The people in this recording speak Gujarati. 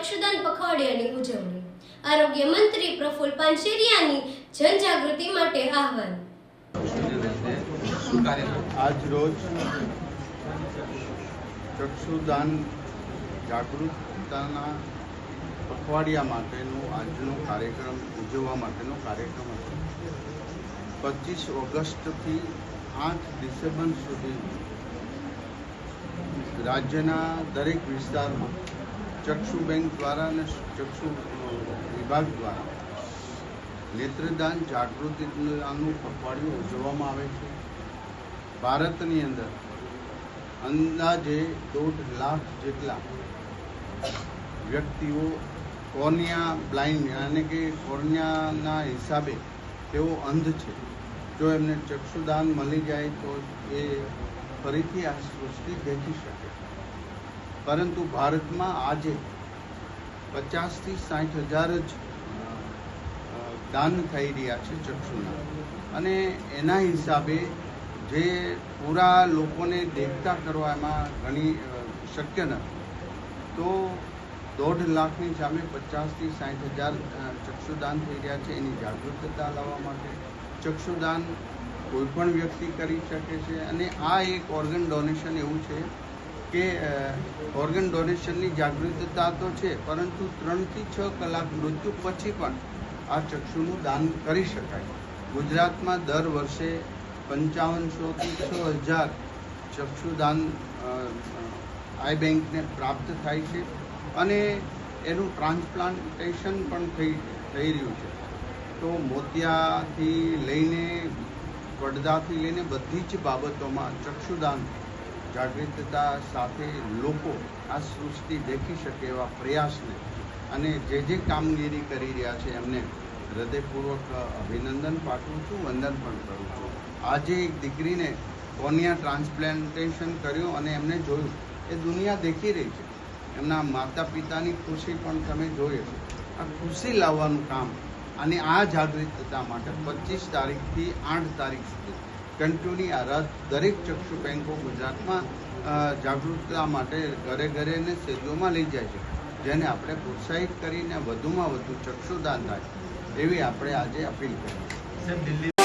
ચક્ષુદાન પખવાડિયાની ઉજવણી. આરોગ્ય મંત્રી પ્રફુલ પાનસેરિયાની જનજાગૃતિ માટે આહવાન. આજ રોજ ચક્ષુદાન જાગૃતતાના પખવાડિયા માટેનો આજનો કાર્યક્રમ ઉજવવા માટેનો કાર્યક્રમ હતો. 25 ઓગસ્ટથી 8 ડિસેમ્બર સુધી રાજ્યના દરેક વિસ્તારમાં ચક્ષુ બેંક દ્વારા અને ચક્ષુ વિભાગ દ્વારા નેત્રદાન જાગૃતિનું પખવાડિયું ઉજવવામાં આવે છે. ભારતની અંદર અંદાજે 1.5 લાખ જેટલા વ્યક્તિઓ કોર્નિયા બ્લાઇન્ડ યાની કે કોર્નિયાના હિસાબે તેઓ અંધ છે. જો એમને ચક્ષુદાન મળી જાય તો એ ફરીથી આ સૃષ્ટિ દેખી શકે. પરંતુ ભારતમાં આજે 50,000 થી 60,000 જ દાન થઈ રહ્યા છે ચક્ષુના, અને એના હિસાબે જે પૂરા લોકોને દેખતા કરવા એમાં ઘણી શક્ય નથી. તો 1.5 લાખની સામે 50,000 થી 60,000 ચક્ષુદાન થઈ રહ્યા છે. એની જાગૃતતા લાવવા માટે ચક્ષુદાન કોઈ પણ વ્યક્તિ કરી શકે છે. અને આ એક ઓર્ગન ડોનેશન એવું છે કે ઓર્ગન ડોનેશનની જાગૃતતા તો છે, પરંતુ 3 થી 6 કલાક મૃત્યુ પછી પણ આ ચક્ષુનું દાન કરી શકાય. ગુજરાતમાં દર વર્ષે 5500 થી 6000 ચક્ષુદાન આઈ બેંકને પ્રાપ્ત થાય છે, અને એનું ટ્રાન્સપ્લાન્ટેશન પણ થઈ રહ્યું છે. તો મોતિયાથી લઈને પડદાથી લઈને બધી જ બાબતોમાં ચક્ષુદાન જાગૃતતા સાથે લોકો આ સૃષ્ટિ દેખી શકે એવા પ્રયાસને અને જે કામગીરી કરી રહ્યા છે એમને હૃદયપૂર્વક અભિનંદન પાઠવું છું, વંદન પણ કરું છું. આજે એક દીકરીને કોર્નિયા ટ્રાન્સપ્લાન્ટેશન કર્યું અને એમને જોયું, એ દુનિયા દેખી રહી છે. એમના માતા પિતાની ખુશી પણ તમે જોઈ છે. આ ખુશી લાવવાનું કામ અને આ જાગૃતતા માટે 25 તારીખથી 8 તારીખ સુધી કન્ટિન્યુ આ રાત દરેક ચક્ષુ બેંકો ગુજરાતમાં જાગૃતતા માટે ઘરે ઘરે અને સેજોમાં લઈ જાય છે, જેને આપણે પ્રોત્સાહિત કરીને વધુમાં વધુ ચક્ષુદાન થાય એવી આપણે આજે અપીલ કરી.